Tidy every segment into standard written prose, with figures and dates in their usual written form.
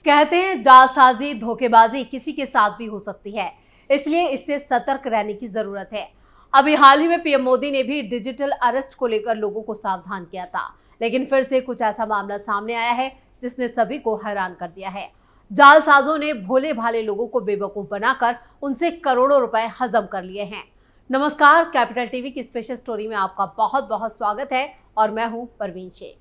कहते हैं जालसाजी धोखेबाजी किसी के साथ भी हो सकती है, इसलिए इससे सतर्क रहने की जरूरत है। अभी हाल ही में पीएम मोदी ने भी डिजिटल अरेस्ट को लेकर लोगों को सावधान किया था, लेकिन फिर से कुछ ऐसा मामला सामने आया है जिसने सभी को हैरान कर दिया है। जालसाजों ने भोले भाले लोगों को बेवकूफ बनाकर उनसे करोड़ों रुपए हजम कर लिए हैं। नमस्कार, कैपिटल टीवी की स्पेशल स्टोरी में आपका बहुत बहुत स्वागत है और मैं हूं परवीन शेख।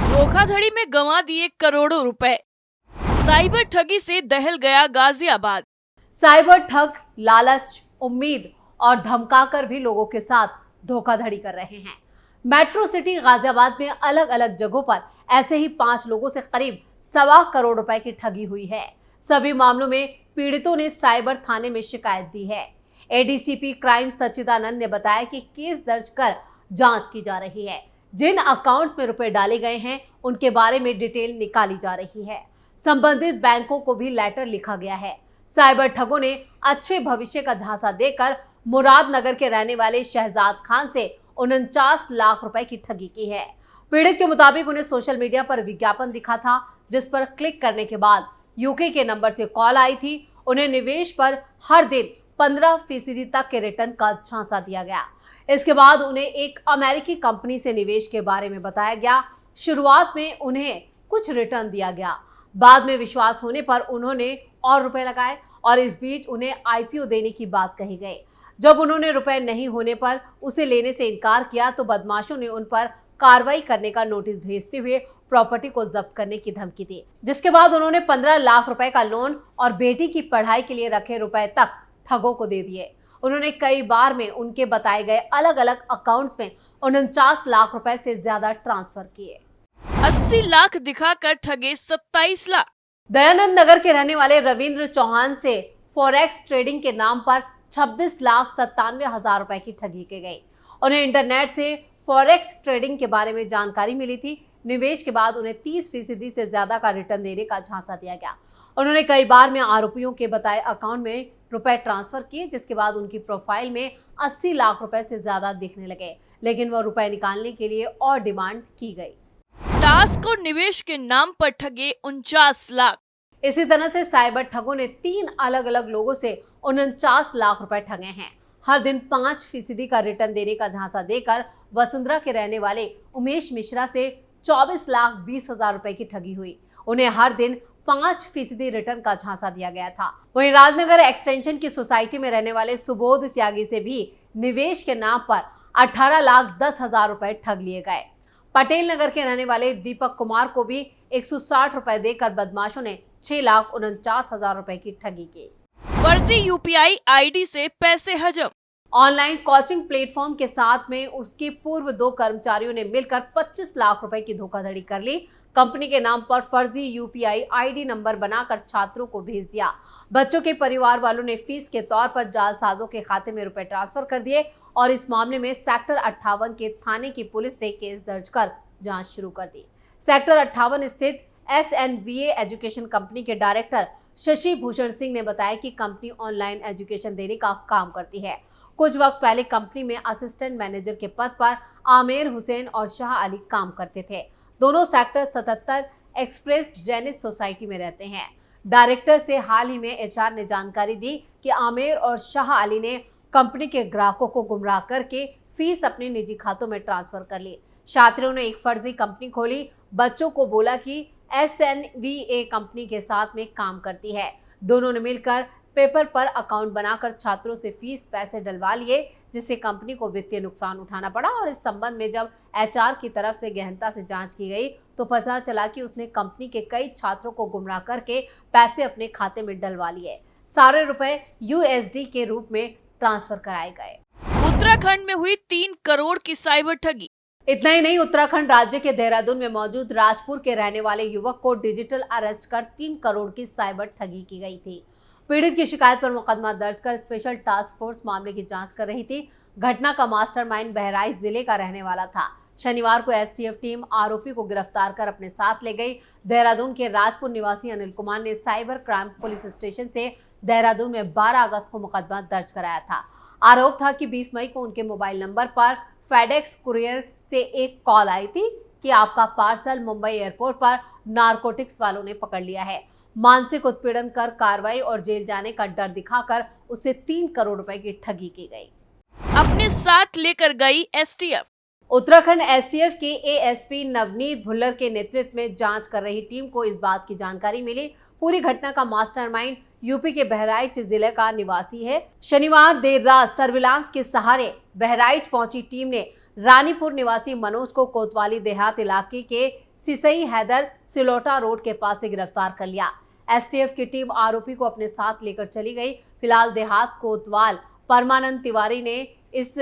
धोखाधड़ी में गंवा दिए करोड़ों रुपए, साइबर ठगी से दहल गया गाजियाबाद। साइबर ठग लालच, उम्मीद और धमकाकर भी लोगों के साथ धोखाधड़ी कर रहे हैं। मेट्रो सिटी गाजियाबाद में अलग अलग जगहों पर ऐसे ही 5 लोगों से करीब 1.25 करोड़ रुपए की ठगी हुई है। सभी मामलों में पीड़ितों ने साइबर थाने में शिकायत दी है। एडीसीपी क्राइम सच्चिदानंद ने बताया कि केस दर्ज कर जांच की जा रही है। जिन अकाउंट्स में रुपए डाले गए हैं उनके बारे में डिटेल निकाली जा रही है। संबंधित बैंकों को भी लेटर लिखा गया है। साइबर ठगों ने अच्छे भविष्य का झांसा देकर मुरादनगर के रहने वाले शहजाद खान से 49 लाख रुपए की ठगी की है। पीड़ित के मुताबिक उन्हें सोशल मीडिया पर विज्ञापन दिखा था, जिस पर क्लिक करने के बाद यूके के नंबर से कॉल आई थी। उन्हें निवेश पर हर दिन 15% तक के रिटर्न का झांसा दिया गया। इसके बाद उन्हें एक अमेरिकी कंपनी से निवेश के बारे में बताया गया। शुरुआत में उन्हें कुछ रिटर्न दिया गया, बाद में विश्वास होने पर उन्होंने और रुपए लगाए और इस बीच उन्हें आईपीओ देने की बात कही गई। जब उन्होंने रुपए नहीं होने पर उसे लेने से इनकार किया तो बदमाशों ने उन पर कार्रवाई करने का नोटिस भेजते हुए प्रॉपर्टी को जब्त करने की धमकी दी, जिसके बाद उन्होंने 15 लाख रुपए का लोन और बेटी की पढ़ाई के लिए रखे रुपए तक ठगों को दे दिए। उन्होंने कई बार में उनके बताए गए अलग अलग अकाउंट्स में 49 लाख रुपए से ज्यादा ट्रांसफर किए। 80 लाख दिखाकर ठगे 27 लाख। दयानंद नगर के रहने वाले रविंद्र चौहान से फॉरेक्स ट्रेडिंग के नाम पर 26,97,000 रुपए की ठगी की गई। उन्हें इंटरनेट से फॉरेक्स ट्रेडिंग के बारे में जानकारी मिली थी। निवेश के बाद उन्हें 30% से ज्यादा का रिटर्न देने का झांसा दिया गया। उन्होंने कई बार में आरोपियों के बताए अकाउंट में रुपए ट्रांसफर किए, जिसके बाद उनकी प्रोफाइल में 80 लाख रुपए से ज्यादा दिखने लगे, लेकिन वह रुपए निकालने के लिए और डिमांड की गई। टास्क और निवेश के नाम पर ठगे 49 लाख। इसी तरह से साइबर ठगों ने 3 अलग अलग लोगों से 49 लाख रुपए ठगे हैं। हर दिन 5% का रिटर्न देने का झांसा देकर वसुंधरा के रहने वाले उमेश मिश्रा से 24,20,000 रुपए की ठगी हुई। उन्हें हर दिन 5% रिटर्न का झांसा दिया गया था। वहीं राजनगर एक्सटेंशन की सोसाइटी में रहने वाले सुबोध त्यागी से भी निवेश के नाम पर 18,10,000 रुपए ठग लिए गए। पटेल नगर के रहने वाले दीपक कुमार को भी 160 रुपए देकर बदमाशों ने 6,49,000 रुपए की ठगी की। फर्जी यूपीआई आईडी से पैसे हजम। ऑनलाइन कोचिंग प्लेटफॉर्म के साथ में उसके पूर्व 2 कर्मचारियों ने मिलकर 25 लाख रुपए की धोखाधड़ी कर ली। कंपनी के नाम पर फर्जी यूपीआई आईडी नंबर बनाकर छात्रों को भेज दिया। बच्चों के परिवार वालों ने फीस के तौर पर जालसाजों के खाते में रुपए ट्रांसफर कर दिए और इस मामले में सेक्टर 58 के थाने की पुलिस ने केस दर्ज कर जांच शुरू कर दी। सेक्टर 58 स्थित SNVA एजुकेशन कंपनी के डायरेक्टर शशि भूषण सिंह ने बताया कि कंपनी ऑनलाइन एजुकेशन देने का काम करती है। कुछ वक्त पहले कंपनी में असिस्टेंट मैनेजर के पद पर आमिर हुसैन और शाह अली काम करते थे। दोनों सेक्टर 77 एक्सप्रेस जैनिस सोसाइटी में रहते हैं। डायरेक्टर से हाल ही में HR ने जानकारी दी कि आमिर और शाह अली ने कंपनी के ग्राहकों को गुमराह करके फीस अपने निजी खातों में ट्रांसफर कर ली। छात्रों ने एक फर्जी कंपनी खोली, बच्चों को बोला कि SNVA कंपनी के साथ में काम करती है। दोनों ने मिलकर पेपर पर अकाउंट बनाकर छात्रों से फीस पैसे डलवा लिए, जिससे कंपनी को वित्तीय नुकसान उठाना पड़ा। और इस संबंध में जब HR की तरफ से गहनता से जांच की गई तो पता चला कि उसने कंपनी के कई छात्रों को गुमराह करके पैसे अपने खाते में डलवा लिए। सारे रुपए USD के रूप में ट्रांसफर कराए गए। उत्तराखंड में हुई 3 करोड़ की साइबर ठगी। इतना ही नहीं, उत्तराखंड राज्य के देहरादून में मौजूद राजपुर के रहने वाले युवक को डिजिटल अरेस्ट कर 3 करोड़ की साइबर ठगी की गई थी। पीड़ित की शिकायत पर मुकदमा दर्ज कर स्पेशल टास्क फोर्स मामले की जांच कर रही थी। घटना का मास्टरमाइंड बहराइच जिले का रहने वाला था। शनिवार को STF टीम आरोपी को गिरफ्तार कर अपने साथ ले गई। देहरादून के राजपुर निवासी अनिल कुमार ने साइबर क्राइम पुलिस स्टेशन से देहरादून में 12 अगस्त को मुकदमा दर्ज कराया था। आरोप था कि 20 मई को उनके मोबाइल नंबर पर फेडेक्स कुरियर से एक कॉल आई थी कि आपका पार्सल मुंबई एयरपोर्ट पर नारकोटिक्स वालों ने पकड़ लिया है। मानसिक उत्पीड़न कर कार्रवाई और जेल जाने का डर दिखाकर उसे 3 करोड़ रुपए की ठगी की गई। अपने साथ लेकर गई एसटीएफ। उत्तराखंड एसटीएफ के एएसपी नवनीत भुल्लर के नेतृत्व में जांच कर रही टीम को इस बात की जानकारी मिली। पूरी घटना का मास्टरमाइंड यूपी के बहराइच जिले का निवासी है। शनिवार देर रात सर्विलांस के सहारे बहराइच पहुंची टीम ने रानीपुर निवासी मनोज को कोतवाली देहात इलाके के सिसई हैदर सिलोटा रोड के पास से गिरफ्तार कर लिया। एसटीएफ की टीम आरोपी को अपने साथ लेकर चली गई। फिलहाल देहात कोतवाल परमानंद तिवारी ने इस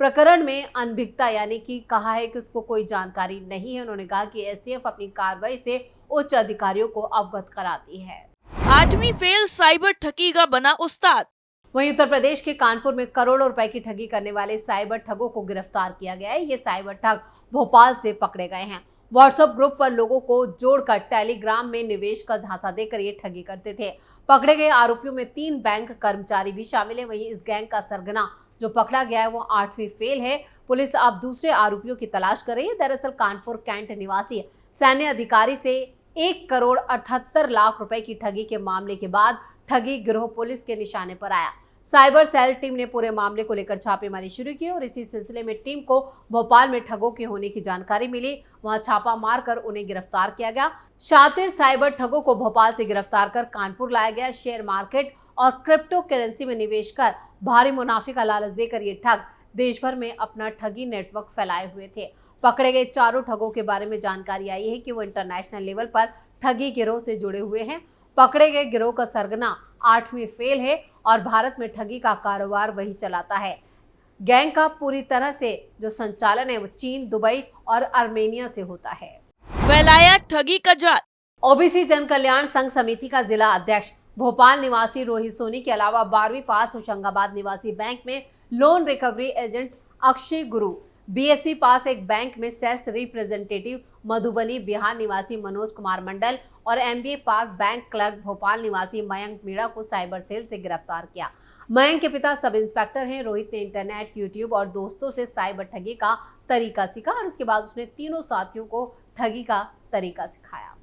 प्रकरण में अनभिज्ञता यानी कि कहा है कि उसको कोई जानकारी नहीं है। उन्होंने कहा कि एसटीएफ अपनी कार्रवाई से उच्च अधिकारियों को अवगत कराती है। 8वीं फेल साइबर ठगी का बना उस्ताद। वहीं उत्तर प्रदेश के कानपुर में करोड़ों रुपए की ठगी करने वाले साइबर ठगों को गिरफ्तार किया गया है। ये साइबर ठग भोपाल से पकड़े गए हैं। व्हाट्सएप ग्रुप पर लोगों को जोड़कर टेलीग्राम में निवेश का झांसा देकर ये ठगी करते थे। पकड़े गए आरोपियों में 3 बैंक कर्मचारी भी शामिल है। वहीं इस गैंग का सरगना जो पकड़ा गया है वो 8वीं फेल है। पुलिस अब दूसरे आरोपियों की तलाश कर रही है। दरअसल कानपुर कैंट निवासी सैन्य अधिकारी से 1 करोड़ 78 लाख रुपए की ठगी के मामले के बाद ठगी गिरोह पुलिस के निशाने पर आया। साइबर सेल टीम ने पूरे मामले को लेकर छापेमारी शुरू की और इसी सिलसिले में टीम को भोपाल में ठगों के होने की जानकारी मिली। वहां छापा मारकर उन्हें गिरफ्तार किया गया। शातिर साइबर ठगों को भोपाल से गिरफ्तार कर कानपुर लाया गया। शेयर मार्केट और क्रिप्टो करेंसी में निवेश कर भारी मुनाफे का लालच देकर ये ठग देश भर में अपना ठगी नेटवर्क फैलाए हुए थे। पकड़े गए चारों ठगों के बारे में जानकारी आई है कि वो इंटरनेशनल लेवल पर ठगी गिरोह से जुड़े हुए हैं। पकड़े गए गिरोह का सरगना 8वीं फेल है और भारत में ठगी का कारोबार वही चलाता है। गैंग का पूरी तरह से जो संचालन है वो चीन, दुबई और आर्मेनिया से होता है। फैलाया ठगी का जाल। ओबीसी जन कल्याण संघ समिति का जिला अध्यक्ष भोपाल निवासी रोहित सोनी के अलावा 12वीं पास होशंगाबाद निवासी बैंक में लोन रिकवरी एजेंट अक्षय गुरु, बीएससी पास एक बैंक में सेल्स रिप्रेजेंटेटिव मधुबनी बिहार निवासी मनोज कुमार मंडल और एमबीए पास बैंक क्लर्क भोपाल निवासी मयंक मीणा को साइबर सेल से गिरफ्तार किया। मयंक के पिता सब इंस्पेक्टर हैं। रोहित ने इंटरनेट, यूट्यूब और दोस्तों से साइबर ठगी का तरीका सीखा और उसके बाद उसने तीनों साथियों को ठगी का तरीका सिखाया।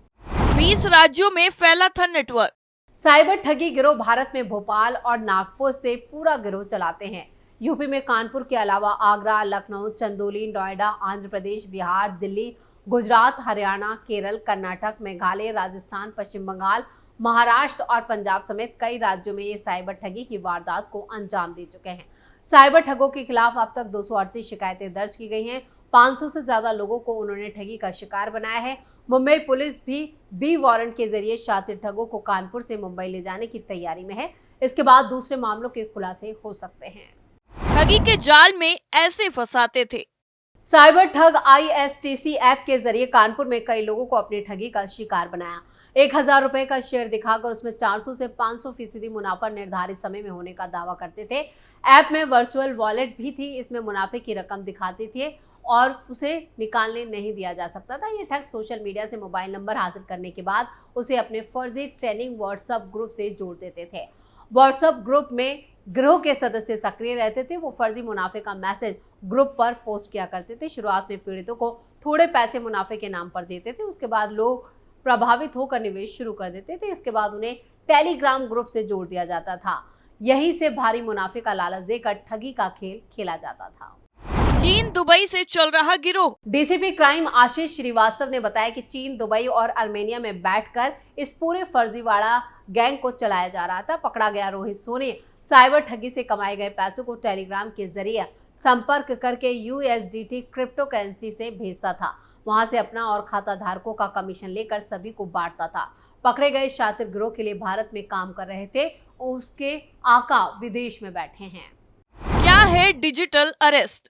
20 राज्यों में फैला था नेटवर्क। साइबर ठगी गिरोह भारत में भोपाल और नागपुर से पूरा गिरोह चलाते हैं। यूपी में कानपुर के अलावा आगरा, लखनऊ, चंदौली, नोएडा, आंध्र प्रदेश, बिहार, दिल्ली, गुजरात, हरियाणा, केरल, कर्नाटक, मेघालय, राजस्थान, पश्चिम बंगाल, महाराष्ट्र और पंजाब समेत कई राज्यों में ये साइबर ठगी की वारदात को अंजाम दे चुके हैं। साइबर ठगों के खिलाफ अब तक 238 शिकायतें दर्ज की गई हैं। 500 से ज्यादा लोगों को उन्होंने ठगी का शिकार बनाया है। मुंबई पुलिस भी बी वारंट के जरिए शातिर ठगों को कानपुर से मुंबई ले जाने की तैयारी में है। इसके बाद दूसरे मामलों के खुलासे हो सकते हैं। ठगी के जाल में ऐसे फंसाते थे। साइबर ठग ISTC ऐप के जरिए कानपुर में कई लोगों को अपनी ठगी का शिकार बनाया। 1000 रुपए का शेयर दिखाकर उसमें 400 से 500% मुनाफा निर्धारित समय में होने का दावा करते थे। ऐप में वर्चुअल वॉलेट भी थी। इसमें मुनाफे की रकम दिखाती थी और उसे निकालने नहीं दिया जा सकता था। ये ठग सोशल मीडिया से मोबाइल नंबर हासिल करने के बाद उसे अपने फर्जी ट्रेनिंग व्हाट्सएप ग्रुप से जोड़ देते थे। व्हाट्सएप ग्रुप में गिरोह के सदस्य सक्रिय रहते थे। वो फर्जी मुनाफे का मैसेज ग्रुप पर पोस्ट किया करते थे। शुरुआत में पीड़ितों को थोड़े पैसे मुनाफे के नाम पर देते थे। उसके बाद लोग प्रभावित होकर निवेश शुरू कर देते थे। इसके बाद उन्हें टेलीग्राम ग्रुप से जोड़ दिया जाता था। यहीं से भारी मुनाफे का लालच देकर ठगी का खेल खेला जाता था। चीन, दुबई से चल रहा गिरोह। डीसीपी क्राइम आशीष श्रीवास्तव ने बताया कि चीन, दुबई और आर्मेनिया में बैठकर इस पूरे फर्जीवाड़ा गैंग को चलाया जा रहा था। पकड़ा गया रोहित सोनी साइबर ठगी से कमाए गए पैसों को टेलीग्राम के जरिए संपर्क करके USDT क्रिप्टो करेंसी से भेजता था। वहां से अपना और खाता धारकों का कमीशन लेकर सभी को बांटता था। पकड़े गए शातिर गिरोह के लिए भारत में काम कर रहे थे। उसके आका विदेश में बैठे हैं। क्या है डिजिटल अरेस्ट?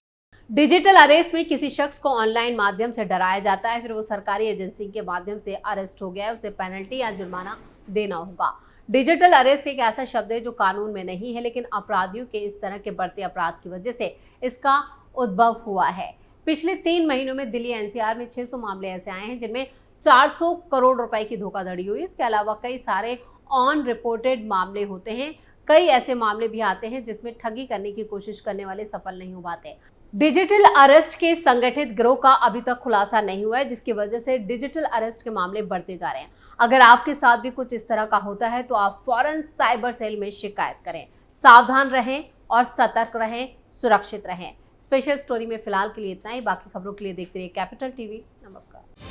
डिजिटल अरेस्ट में किसी शख्स को ऑनलाइन माध्यम से डराया जाता है, फिर वो सरकारी एजेंसी के माध्यम से अरेस्ट हो गया है, उसे पेनल्टी या जुर्माना देना होगा। डिजिटल अरेस्ट एक ऐसा शब्द है जो कानून में नहीं है, लेकिन अपराधियों के इस तरह के बढ़ते अपराध की वजह से इसका उद्भव हुआ है। पिछले 3 महीनों में दिल्ली NCR में 600 मामले ऐसे आए हैं जिनमें 400 करोड़ रुपए की धोखाधड़ी हुई। इसके अलावा कई सारे ऑन रिपोर्टेड मामले होते हैं। कई ऐसे मामले भी आते हैं जिसमें ठगी करने की कोशिश करने वाले सफल नहीं हो पाते। डिजिटल अरेस्ट के संगठित गिरोह का अभी तक खुलासा नहीं हुआ है, जिसकी वजह से डिजिटल अरेस्ट के मामले बढ़ते जा रहे हैं। अगर आपके साथ भी कुछ इस तरह का होता है तो आप फौरन साइबर सेल में शिकायत करें। सावधान रहें और सतर्क रहें, सुरक्षित रहें। स्पेशल स्टोरी में फिलहाल के लिए इतना ही। बाकी खबरों के लिए देखते रहिए कैपिटल टीवी। नमस्कार।